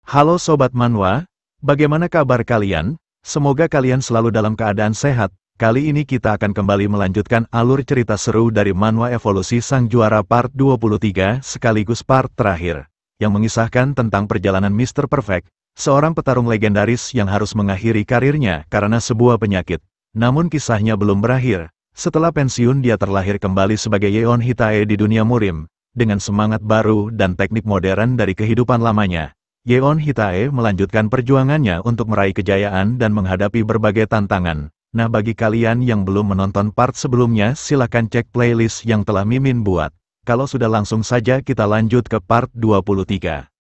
Halo Sobat Manhwa, bagaimana kabar kalian? Semoga kalian selalu dalam keadaan sehat. Kali ini kita akan kembali melanjutkan alur cerita seru dari Manhwa Evolusi Sang Juara Part 23 sekaligus part terakhir, yang mengisahkan tentang perjalanan Mr. Perfect, seorang petarung legendaris yang harus mengakhiri karirnya karena sebuah penyakit. Namun kisahnya belum berakhir. Setelah pensiun dia terlahir kembali sebagai Yeon Hitae di dunia murim, dengan semangat baru dan teknik modern dari kehidupan lamanya. Yeon Hitae melanjutkan perjuangannya untuk meraih kejayaan dan menghadapi berbagai tantangan. Nah, bagi kalian yang belum menonton part sebelumnya, silakan cek playlist yang telah Mimin buat. Kalau sudah, langsung saja kita lanjut ke part 23.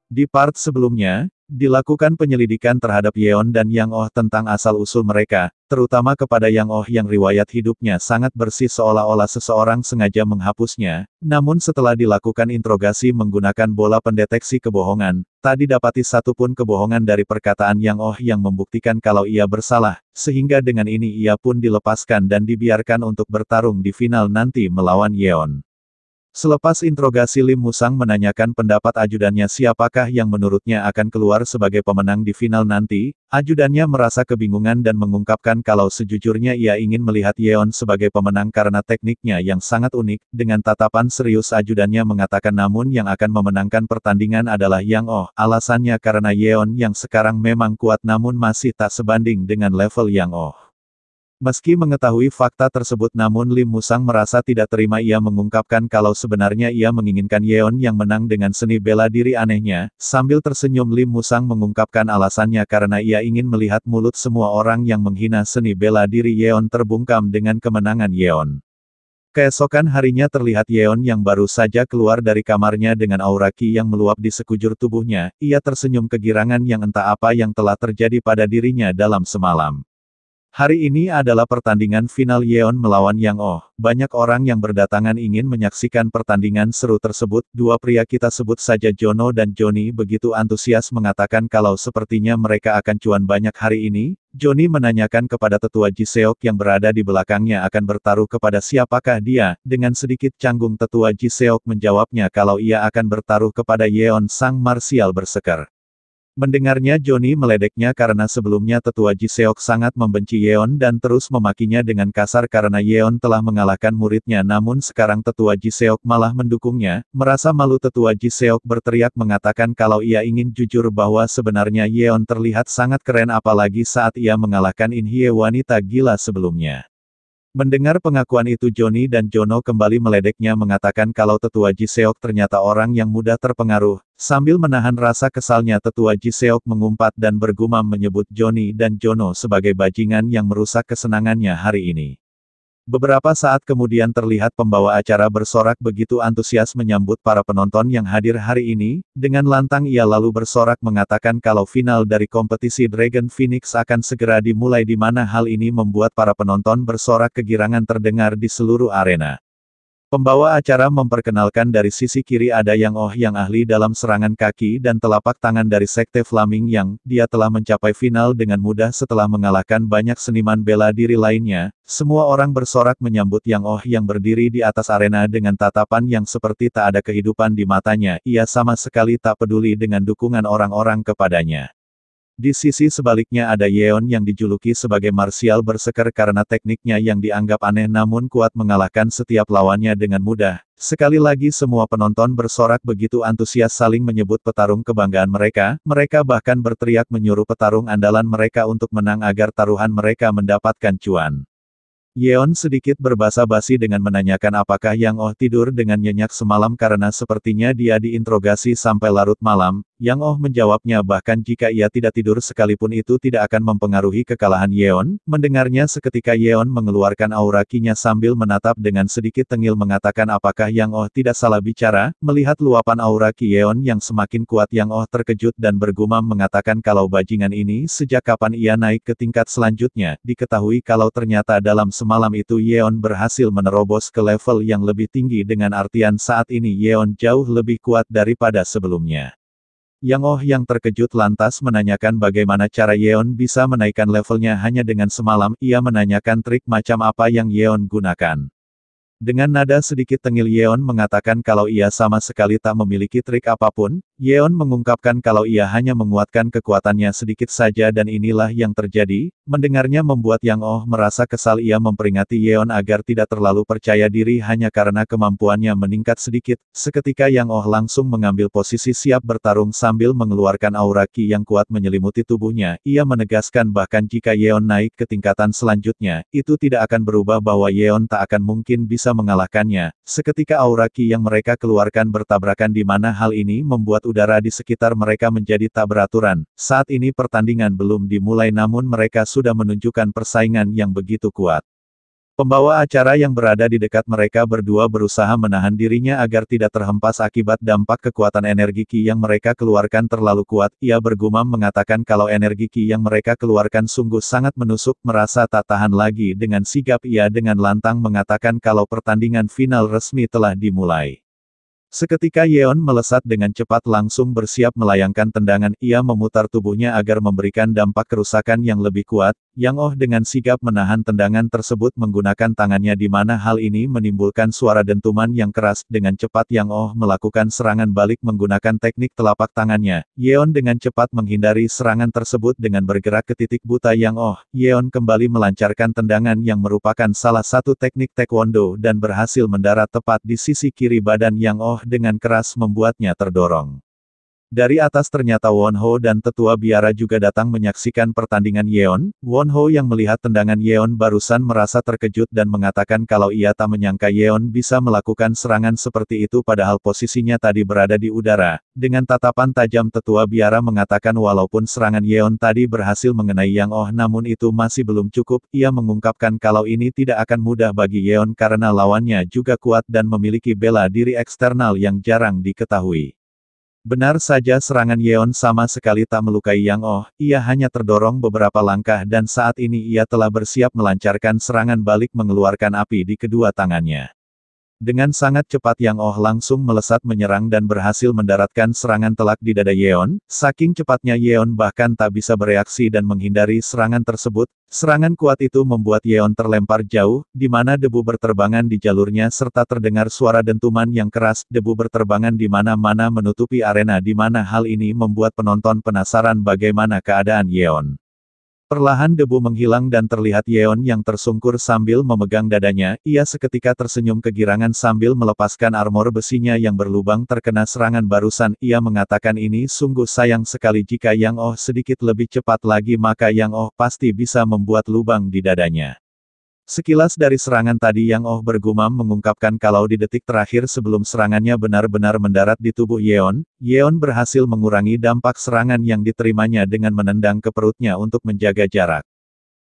Di part sebelumnya, dilakukan penyelidikan terhadap Yeon dan Yang Oh tentang asal-usul mereka, terutama kepada Yang Oh yang riwayat hidupnya sangat bersih seolah-olah seseorang sengaja menghapusnya. Namun setelah dilakukan interogasi menggunakan bola pendeteksi kebohongan, tak didapati satupun kebohongan dari perkataan Yang Oh yang membuktikan kalau ia bersalah, sehingga dengan ini ia pun dilepaskan dan dibiarkan untuk bertarung di final nanti melawan Yeon. Selepas interogasi, Lim Musang menanyakan pendapat ajudannya siapakah yang menurutnya akan keluar sebagai pemenang di final nanti. Ajudannya merasa kebingungan dan mengungkapkan kalau sejujurnya ia ingin melihat Yeon sebagai pemenang karena tekniknya yang sangat unik. Dengan tatapan serius ajudannya mengatakan namun yang akan memenangkan pertandingan adalah Yang Oh. Alasannya karena Yeon yang sekarang memang kuat namun masih tak sebanding dengan level Yang Oh. Meski mengetahui fakta tersebut namun Lim Musang merasa tidak terima. Ia mengungkapkan kalau sebenarnya ia menginginkan Yeon yang menang dengan seni bela diri anehnya. Sambil tersenyum Lim Musang mengungkapkan alasannya karena ia ingin melihat mulut semua orang yang menghina seni bela diri Yeon terbungkam dengan kemenangan Yeon. Keesokan harinya terlihat Yeon yang baru saja keluar dari kamarnya dengan aura ki yang meluap di sekujur tubuhnya. Ia tersenyum kegirangan yang entah apa yang telah terjadi pada dirinya dalam semalam. Hari ini adalah pertandingan final Yeon melawan Yang Oh. Banyak orang yang berdatangan ingin menyaksikan pertandingan seru tersebut. Dua pria kita sebut saja Jono dan Joni begitu antusias mengatakan kalau sepertinya mereka akan cuan banyak hari ini. Joni menanyakan kepada tetua Ji Seok yang berada di belakangnya akan bertaruh kepada siapakah dia. Dengan sedikit canggung tetua Ji Seok menjawabnya kalau ia akan bertaruh kepada Yeon sang marsial berseker. Mendengarnya Joni meledeknya karena sebelumnya tetua Ji Seok sangat membenci Yeon dan terus memakinya dengan kasar karena Yeon telah mengalahkan muridnya, namun sekarang tetua Ji Seok malah mendukungnya. Merasa malu tetua Ji Seok berteriak mengatakan kalau ia ingin jujur bahwa sebenarnya Yeon terlihat sangat keren apalagi saat ia mengalahkan In Hye wanita gila sebelumnya. Mendengar pengakuan itu Joni dan Jono kembali meledeknya mengatakan kalau tetua Ji Seok ternyata orang yang mudah terpengaruh. Sambil menahan rasa kesalnya tetua Ji Seok mengumpat dan bergumam menyebut Joni dan Jono sebagai bajingan yang merusak kesenangannya hari ini. Beberapa saat kemudian terlihat pembawa acara bersorak begitu antusias menyambut para penonton yang hadir hari ini. Dengan lantang ia lalu bersorak mengatakan kalau final dari kompetisi Dragon Phoenix akan segera dimulai di mana hal ini membuat para penonton bersorak kegirangan terdengar di seluruh arena. Pembawa acara memperkenalkan dari sisi kiri ada Yang Oh yang ahli dalam serangan kaki dan telapak tangan dari Sekte Flaming Yang. Dia telah mencapai final dengan mudah setelah mengalahkan banyak seniman bela diri lainnya. Semua orang bersorak menyambut Yang Oh yang berdiri di atas arena dengan tatapan yang seperti tak ada kehidupan di matanya. Ia sama sekali tak peduli dengan dukungan orang-orang kepadanya. Di sisi sebaliknya ada Yeon yang dijuluki sebagai marsial berseker karena tekniknya yang dianggap aneh namun kuat mengalahkan setiap lawannya dengan mudah. Sekali lagi semua penonton bersorak begitu antusias saling menyebut petarung kebanggaan mereka. Mereka bahkan berteriak menyuruh petarung andalan mereka untuk menang agar taruhan mereka mendapatkan cuan. Yeon sedikit berbasa-basi dengan menanyakan apakah Yang Oh tidur dengan nyenyak semalam karena sepertinya dia diinterogasi sampai larut malam. Yang Oh menjawabnya bahkan jika ia tidak tidur sekalipun itu tidak akan mempengaruhi kekalahan Yeon. Mendengarnya seketika Yeon mengeluarkan aura ki-nya sambil menatap dengan sedikit tengil mengatakan apakah Yang Oh tidak salah bicara. Melihat luapan aura ki Yeon yang semakin kuat Yang Oh terkejut dan bergumam mengatakan kalau bajingan ini sejak kapan ia naik ke tingkat selanjutnya. Diketahui kalau ternyata dalam semalam itu Yeon berhasil menerobos ke level yang lebih tinggi dengan artian saat ini Yeon jauh lebih kuat daripada sebelumnya. Yang Oh yang terkejut lantas menanyakan bagaimana cara Yeon bisa menaikkan levelnya hanya dengan semalam. Ia menanyakan trik macam apa yang Yeon gunakan. Dengan nada sedikit tengil Yeon mengatakan kalau ia sama sekali tak memiliki trik apapun, Yeon mengungkapkan kalau ia hanya menguatkan kekuatannya sedikit saja dan inilah yang terjadi. Mendengarnya membuat Yang Oh merasa kesal. Ia memperingati Yeon agar tidak terlalu percaya diri hanya karena kemampuannya meningkat sedikit. Seketika Yang Oh langsung mengambil posisi siap bertarung sambil mengeluarkan aura ki yang kuat menyelimuti tubuhnya. Ia menegaskan bahkan jika Yeon naik ke tingkatan selanjutnya, itu tidak akan berubah bahwa Yeon tak akan mungkin bisa mengalahkannya. Seketika aura ki yang mereka keluarkan bertabrakan di mana hal ini membuat udara di sekitar mereka menjadi tak beraturan. Saat ini pertandingan belum dimulai namun mereka sudah menunjukkan persaingan yang begitu kuat. Pembawa acara yang berada di dekat mereka berdua berusaha menahan dirinya agar tidak terhempas akibat dampak kekuatan energi ki yang mereka keluarkan terlalu kuat. Ia bergumam mengatakan kalau energi ki yang mereka keluarkan sungguh sangat menusuk, merasa tak tahan lagi dengan sigap ia dengan lantang mengatakan kalau pertandingan final resmi telah dimulai. Seketika Yeon melesat dengan cepat langsung bersiap melayangkan tendangan. Ia memutar tubuhnya agar memberikan dampak kerusakan yang lebih kuat. Yang Oh dengan sigap menahan tendangan tersebut menggunakan tangannya di mana hal ini menimbulkan suara dentuman yang keras. Dengan cepat Yang Oh melakukan serangan balik menggunakan teknik telapak tangannya. Yeon dengan cepat menghindari serangan tersebut dengan bergerak ke titik buta Yang Oh. Yeon kembali melancarkan tendangan yang merupakan salah satu teknik taekwondo dan berhasil mendarat tepat di sisi kiri badan Yang Oh dengan keras membuatnya terdorong. Dari atas ternyata Won Ho dan tetua biara juga datang menyaksikan pertandingan Yeon. Won Ho yang melihat tendangan Yeon barusan merasa terkejut dan mengatakan kalau ia tak menyangka Yeon bisa melakukan serangan seperti itu padahal posisinya tadi berada di udara. Dengan tatapan tajam tetua biara mengatakan walaupun serangan Yeon tadi berhasil mengenai Yang Oh namun itu masih belum cukup. Ia mengungkapkan kalau ini tidak akan mudah bagi Yeon karena lawannya juga kuat dan memiliki bela diri eksternal yang jarang diketahui. Benar saja serangan Yeon sama sekali tak melukai Yang Oh, ia hanya terdorong beberapa langkah dan saat ini ia telah bersiap melancarkan serangan balik mengeluarkan api di kedua tangannya. Dengan sangat cepat Yang Oh langsung melesat menyerang dan berhasil mendaratkan serangan telak di dada Yeon. Saking cepatnya Yeon bahkan tak bisa bereaksi dan menghindari serangan tersebut. Serangan kuat itu membuat Yeon terlempar jauh, di mana debu berterbangan di jalurnya serta terdengar suara dentuman yang keras. Debu berterbangan di mana-mana menutupi arena di mana hal ini membuat penonton penasaran bagaimana keadaan Yeon. Perlahan debu menghilang dan terlihat Yeon yang tersungkur sambil memegang dadanya. Ia seketika tersenyum kegirangan sambil melepaskan armor besinya yang berlubang terkena serangan barusan. Ia mengatakan ini sungguh sayang sekali jika Yang Oh sedikit lebih cepat lagi maka Yang Oh pasti bisa membuat lubang di dadanya. Sekilas dari serangan tadi Yang Oh bergumam mengungkapkan kalau di detik terakhir sebelum serangannya benar-benar mendarat di tubuh Yeon, Yeon berhasil mengurangi dampak serangan yang diterimanya dengan menendang ke perutnya untuk menjaga jarak.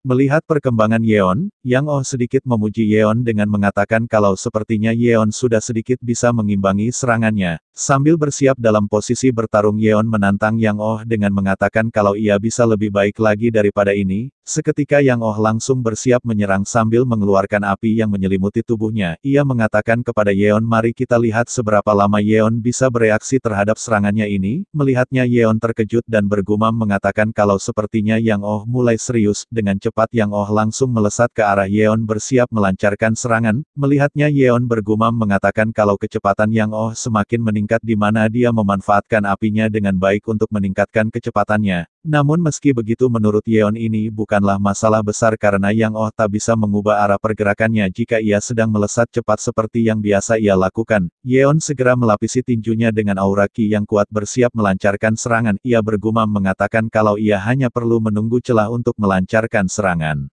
Melihat perkembangan Yeon, Yang Oh sedikit memuji Yeon dengan mengatakan kalau sepertinya Yeon sudah sedikit bisa mengimbangi serangannya. Sambil bersiap dalam posisi bertarung Yeon menantang Yang Oh dengan mengatakan kalau ia bisa lebih baik lagi daripada ini. Seketika Yang Oh langsung bersiap menyerang sambil mengeluarkan api yang menyelimuti tubuhnya. Ia mengatakan kepada Yeon mari kita lihat seberapa lama Yeon bisa bereaksi terhadap serangannya ini. Melihatnya Yeon terkejut dan bergumam mengatakan kalau sepertinya Yang Oh mulai serius. Dengan cepat Yang Oh langsung melesat ke arah Yeon bersiap melancarkan serangan. Melihatnya Yeon bergumam mengatakan kalau kecepatan Yang Oh semakin meningkat di mana dia memanfaatkan apinya dengan baik untuk meningkatkan kecepatannya. Namun meski begitu menurut Yeon ini bukanlah masalah besar karena Yang Oh tak bisa mengubah arah pergerakannya jika ia sedang melesat cepat seperti yang biasa ia lakukan. Yeon segera melapisi tinjunya dengan aura ki yang kuat bersiap melancarkan serangan. Ia bergumam mengatakan kalau ia hanya perlu menunggu celah untuk melancarkan serangan.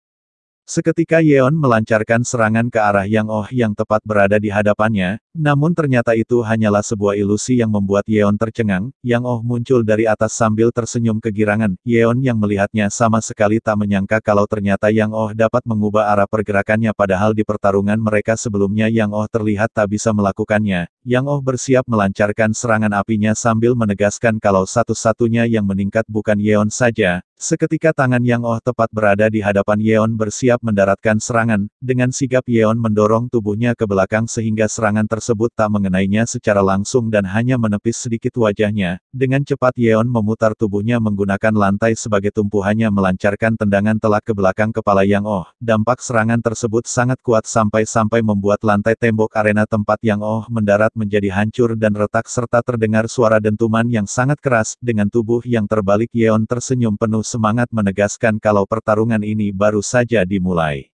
Seketika Yeon melancarkan serangan ke arah Yang Oh yang tepat berada di hadapannya, namun ternyata itu hanyalah sebuah ilusi yang membuat Yeon tercengang. Yang Oh muncul dari atas sambil tersenyum kegirangan. Yeon yang melihatnya sama sekali tak menyangka kalau ternyata Yang Oh dapat mengubah arah pergerakannya padahal di pertarungan mereka sebelumnya Yang Oh terlihat tak bisa melakukannya. Yang Oh bersiap melancarkan serangan apinya sambil menegaskan kalau satu-satunya yang meningkat bukan Yeon saja, Seketika tangan Yang Oh tepat berada di hadapan Yeon bersiap mendaratkan serangan, dengan sigap Yeon mendorong tubuhnya ke belakang sehingga serangan tersebut tak mengenainya secara langsung dan hanya menepis sedikit wajahnya. Dengan cepat Yeon memutar tubuhnya menggunakan lantai sebagai tumpuhannya melancarkan tendangan telak ke belakang kepala Yang Oh. Dampak serangan tersebut sangat kuat sampai-sampai membuat lantai tembok arena tempat Yang Oh mendarat menjadi hancur dan retak serta terdengar suara dentuman yang sangat keras. Dengan tubuh yang terbalik Yeon tersenyum penuh semangat menegaskan kalau pertarungan ini baru saja dimulai.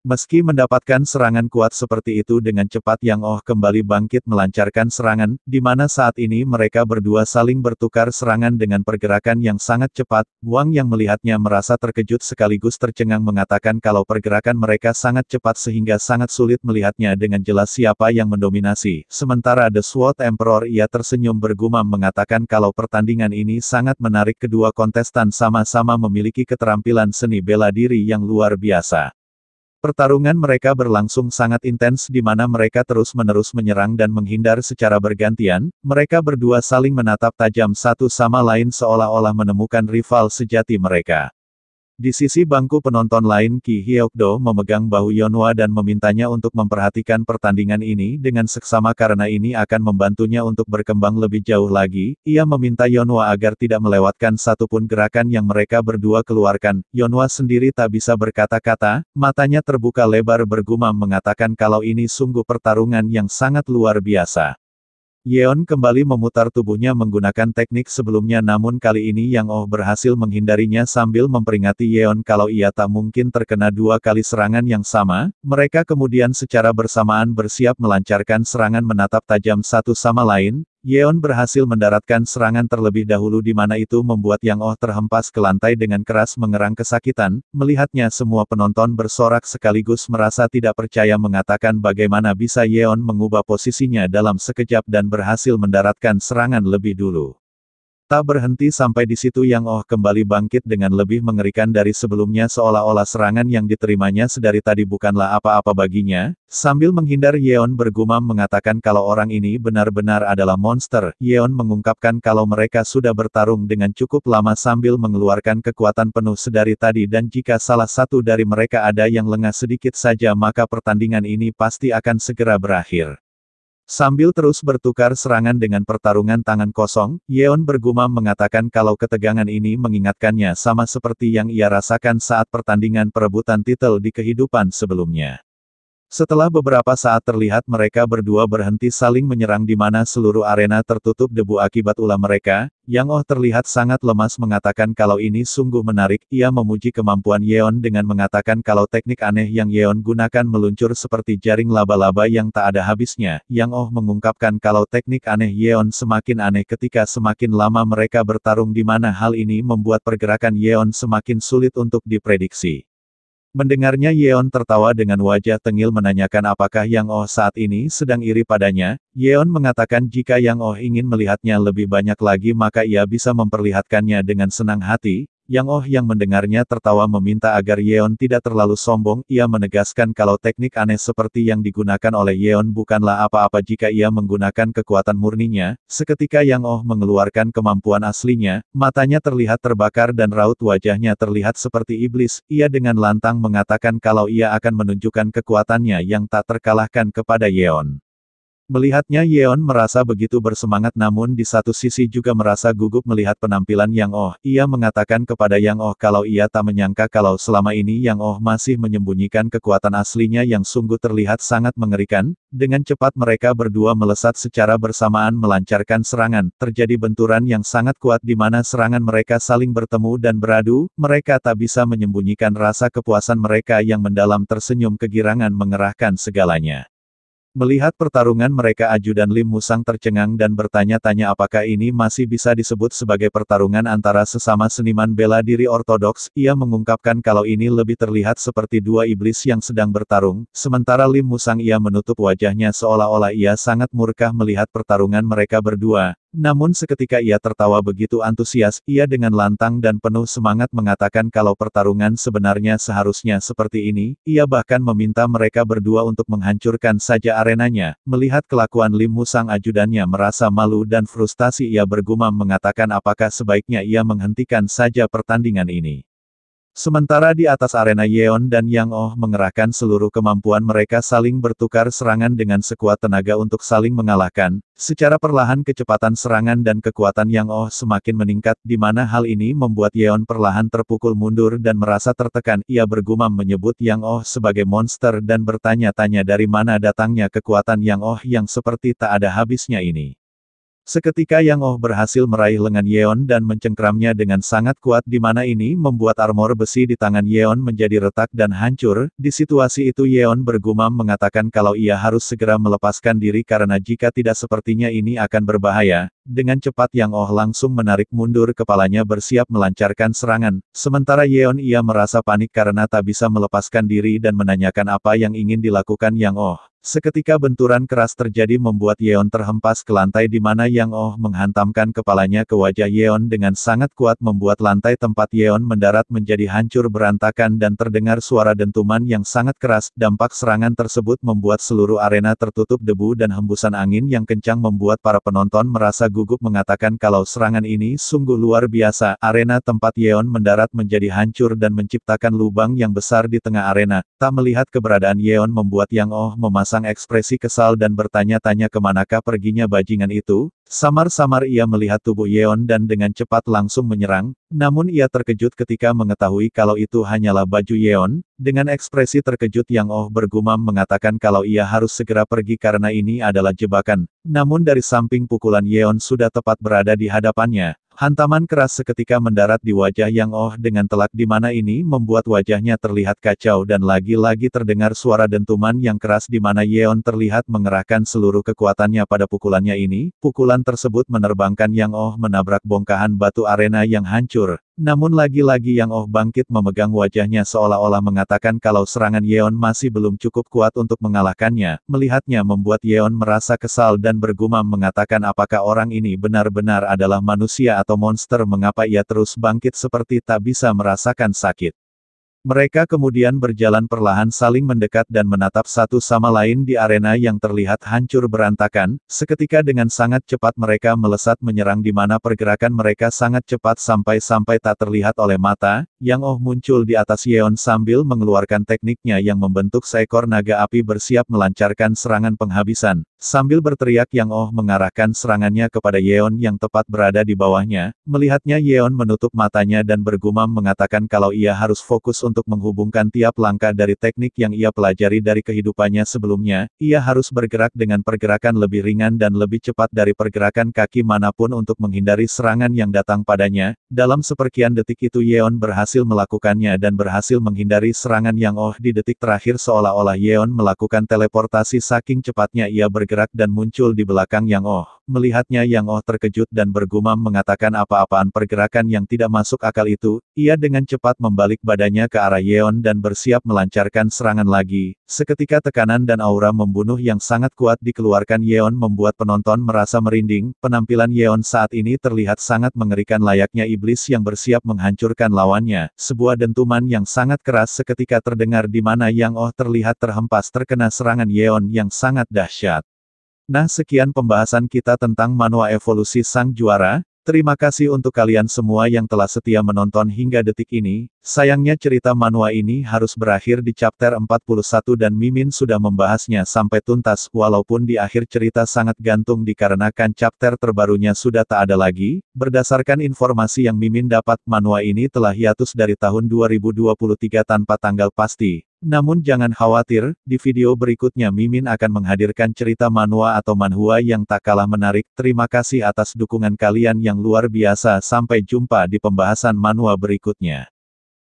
Meski mendapatkan serangan kuat seperti itu dengan cepat Yang Oh kembali bangkit melancarkan serangan, di mana saat ini mereka berdua saling bertukar serangan dengan pergerakan yang sangat cepat. Wang yang melihatnya merasa terkejut sekaligus tercengang mengatakan kalau pergerakan mereka sangat cepat sehingga sangat sulit melihatnya dengan jelas siapa yang mendominasi. Sementara The Sword Emperor ia tersenyum bergumam mengatakan kalau pertandingan ini sangat menarik, kedua kontestan sama-sama memiliki keterampilan seni bela diri yang luar biasa. Pertarungan mereka berlangsung sangat intens di mana mereka terus-menerus menyerang dan menghindar secara bergantian, mereka berdua saling menatap tajam satu sama lain seolah-olah menemukan rival sejati mereka. Di sisi bangku penonton lain Ki Hyok-do memegang bahu Yeonhwa dan memintanya untuk memperhatikan pertandingan ini dengan seksama karena ini akan membantunya untuk berkembang lebih jauh lagi. Ia meminta Yeonhwa agar tidak melewatkan satupun gerakan yang mereka berdua keluarkan. Yeonhwa sendiri tak bisa berkata-kata, matanya terbuka lebar bergumam mengatakan kalau ini sungguh pertarungan yang sangat luar biasa. Yeon kembali memutar tubuhnya menggunakan teknik sebelumnya namun kali ini Yang Oh berhasil menghindarinya sambil memperingati Yeon kalau ia tak mungkin terkena dua kali serangan yang sama. Mereka kemudian secara bersamaan bersiap melancarkan serangan menatap tajam satu sama lain. Yeon berhasil mendaratkan serangan terlebih dahulu di mana itu membuat Yang Oh terhempas ke lantai dengan keras mengerang kesakitan. Melihatnya semua penonton bersorak sekaligus merasa tidak percaya mengatakan bagaimana bisa Yeon mengubah posisinya dalam sekejap dan berhasil mendaratkan serangan lebih dulu. Tak berhenti sampai di situ Yang Oh kembali bangkit dengan lebih mengerikan dari sebelumnya seolah-olah serangan yang diterimanya sedari tadi bukanlah apa-apa baginya. Sambil menghindar Yeon bergumam mengatakan kalau orang ini benar-benar adalah monster. Yeon mengungkapkan kalau mereka sudah bertarung dengan cukup lama sambil mengeluarkan kekuatan penuh sedari tadi dan jika salah satu dari mereka ada yang lengah sedikit saja maka pertandingan ini pasti akan segera berakhir. Sambil terus bertukar serangan dengan pertarungan tangan kosong, Yeon bergumam mengatakan kalau ketegangan ini mengingatkannya sama seperti yang ia rasakan saat pertandingan perebutan titel di kehidupan sebelumnya. Setelah beberapa saat terlihat mereka berdua berhenti saling menyerang di mana seluruh arena tertutup debu akibat ulah mereka, Yang Oh terlihat sangat lemas mengatakan kalau ini sungguh menarik. Ia memuji kemampuan Yeon dengan mengatakan kalau teknik aneh yang Yeon gunakan meluncur seperti jaring laba-laba yang tak ada habisnya. Yang Oh mengungkapkan kalau teknik aneh Yeon semakin aneh ketika semakin lama mereka bertarung di mana hal ini membuat pergerakan Yeon semakin sulit untuk diprediksi. Mendengarnya Yeon tertawa dengan wajah tengil menanyakan apakah Yang Oh saat ini sedang iri padanya. Yeon mengatakan jika Yang Oh ingin melihatnya lebih banyak lagi maka ia bisa memperlihatkannya dengan senang hati. Yang Oh yang mendengarnya tertawa meminta agar Yeon tidak terlalu sombong. Ia menegaskan kalau teknik aneh seperti yang digunakan oleh Yeon bukanlah apa-apa jika ia menggunakan kekuatan murninya. Seketika Yang Oh mengeluarkan kemampuan aslinya, matanya terlihat terbakar dan raut wajahnya terlihat seperti iblis. Ia dengan lantang mengatakan kalau ia akan menunjukkan kekuatannya yang tak terkalahkan kepada Yeon. Melihatnya Yeon merasa begitu bersemangat namun di satu sisi juga merasa gugup melihat penampilan Yang Oh. Ia mengatakan kepada Yang Oh kalau ia tak menyangka kalau selama ini Yang Oh masih menyembunyikan kekuatan aslinya yang sungguh terlihat sangat mengerikan. Dengan cepat mereka berdua melesat secara bersamaan melancarkan serangan. Terjadi benturan yang sangat kuat di mana serangan mereka saling bertemu dan beradu. Mereka tak bisa menyembunyikan rasa kepuasan mereka yang mendalam tersenyum kegirangan mengerahkan segalanya. Melihat pertarungan mereka Ajudan Lim Musang tercengang dan bertanya-tanya apakah ini masih bisa disebut sebagai pertarungan antara sesama seniman bela diri ortodoks. Ia mengungkapkan kalau ini lebih terlihat seperti dua iblis yang sedang bertarung. Sementara Lim Musang ia menutup wajahnya seolah-olah ia sangat murka melihat pertarungan mereka berdua. Namun seketika ia tertawa begitu antusias, ia dengan lantang dan penuh semangat mengatakan kalau pertarungan sebenarnya seharusnya seperti ini, ia bahkan meminta mereka berdua untuk menghancurkan saja arenanya. Melihat kelakuan Lim Mu sang ajudannya merasa malu dan frustasi, ia bergumam mengatakan apakah sebaiknya ia menghentikan saja pertandingan ini. Sementara di atas arena Yeon dan Yang Oh mengerahkan seluruh kemampuan mereka saling bertukar serangan dengan sekuat tenaga untuk saling mengalahkan. Secara perlahan kecepatan serangan dan kekuatan Yang Oh semakin meningkat, di mana hal ini membuat Yeon perlahan terpukul mundur dan merasa tertekan. Ia bergumam menyebut Yang Oh sebagai monster dan bertanya-tanya dari mana datangnya kekuatan Yang Oh yang seperti tak ada habisnya ini. Seketika Yang Oh berhasil meraih lengan Yeon dan mencengkramnya dengan sangat kuat, di mana ini membuat armor besi di tangan Yeon menjadi retak dan hancur. Di situasi itu Yeon bergumam mengatakan kalau ia harus segera melepaskan diri karena jika tidak sepertinya ini akan berbahaya. Dengan cepat Yang Oh langsung menarik mundur kepalanya bersiap melancarkan serangan. Sementara Yeon ia merasa panik karena tak bisa melepaskan diri dan menanyakan apa yang ingin dilakukan Yang Oh. Seketika benturan keras terjadi membuat Yeon terhempas ke lantai, di mana Yang Oh menghantamkan kepalanya ke wajah Yeon dengan sangat kuat membuat lantai tempat Yeon mendarat menjadi hancur berantakan dan terdengar suara dentuman yang sangat keras. Dampak serangan tersebut membuat seluruh arena tertutup debu dan hembusan angin yang kencang membuat para penonton merasa gugup mengatakan kalau serangan ini sungguh luar biasa. Arena tempat Yeon mendarat menjadi hancur dan menciptakan lubang yang besar di tengah arena. Tak melihat keberadaan Yeon membuat Yang Oh memasang ekspresi kesal dan bertanya-tanya kemanakah perginya bajingan itu. Samar-samar ia melihat tubuh Yeon dan dengan cepat langsung menyerang, namun ia terkejut ketika mengetahui kalau itu hanyalah baju Yeon. Dengan ekspresi terkejut Yang Oh bergumam mengatakan kalau ia harus segera pergi karena ini adalah jebakan. Namun dari samping pukulan Yeon sudah tepat berada di hadapannya. Hantaman keras seketika mendarat di wajah Yang Oh dengan telak, di mana ini membuat wajahnya terlihat kacau dan lagi-lagi terdengar suara dentuman yang keras di mana Yeon terlihat mengerahkan seluruh kekuatannya pada pukulannya ini. Pukulan tersebut menerbangkan Yang Oh menabrak bongkahan batu arena yang hancur. Namun lagi-lagi Yang Oh bangkit memegang wajahnya seolah-olah mengatakan kalau serangan Yeon masih belum cukup kuat untuk mengalahkannya. Melihatnya membuat Yeon merasa kesal dan bergumam mengatakan apakah orang ini benar-benar adalah manusia atau monster, mengapa ia terus bangkit seperti tak bisa merasakan sakit. Mereka kemudian berjalan perlahan saling mendekat dan menatap satu sama lain di arena yang terlihat hancur berantakan. Seketika dengan sangat cepat mereka melesat menyerang, di mana pergerakan mereka sangat cepat sampai-sampai tak terlihat oleh mata. Yang Oh muncul di atas Yeon sambil mengeluarkan tekniknya yang membentuk seekor naga api bersiap melancarkan serangan penghabisan. Sambil berteriak Yang Oh mengarahkan serangannya kepada Yeon yang tepat berada di bawahnya. Melihatnya Yeon menutup matanya dan bergumam mengatakan kalau ia harus fokus untuk menghubungkan tiap langkah dari teknik yang ia pelajari dari kehidupannya sebelumnya. Ia harus bergerak dengan pergerakan lebih ringan dan lebih cepat dari pergerakan kaki manapun untuk menghindari serangan yang datang padanya. Dalam seperkian detik itu Yeon berhasil melakukannya dan berhasil menghindari serangan Yang Oh di detik terakhir, seolah-olah Yeon melakukan teleportasi saking cepatnya ia bergerak dan muncul di belakang Yang Oh. Melihatnya Yang Oh terkejut dan bergumam mengatakan apa-apaan pergerakan yang tidak masuk akal itu. Ia dengan cepat membalik badannya ke arah Yeon dan bersiap melancarkan serangan lagi. Seketika tekanan dan aura membunuh yang sangat kuat dikeluarkan Yeon membuat penonton merasa merinding. Penampilan Yeon saat ini terlihat sangat mengerikan, layaknya iblis yang bersiap menghancurkan lawannya. Sebuah dentuman yang sangat keras seketika terdengar di mana Yang Oh terlihat terhempas terkena serangan Yeon yang sangat dahsyat. Nah, sekian pembahasan kita tentang Manhwa Evolusi Sang Juara. Terima kasih untuk kalian semua yang telah setia menonton hingga detik ini. Sayangnya cerita manhwa ini harus berakhir di chapter 41 dan Mimin sudah membahasnya sampai tuntas, walaupun di akhir cerita sangat gantung dikarenakan chapter terbarunya sudah tak ada lagi. Berdasarkan informasi yang Mimin dapat, manhwa ini telah hiatus dari tahun 2023 tanpa tanggal pasti. Namun jangan khawatir, di video berikutnya Mimin akan menghadirkan cerita manhwa atau manhwa yang tak kalah menarik. Terima kasih atas dukungan kalian yang luar biasa. Sampai jumpa di pembahasan manhwa berikutnya.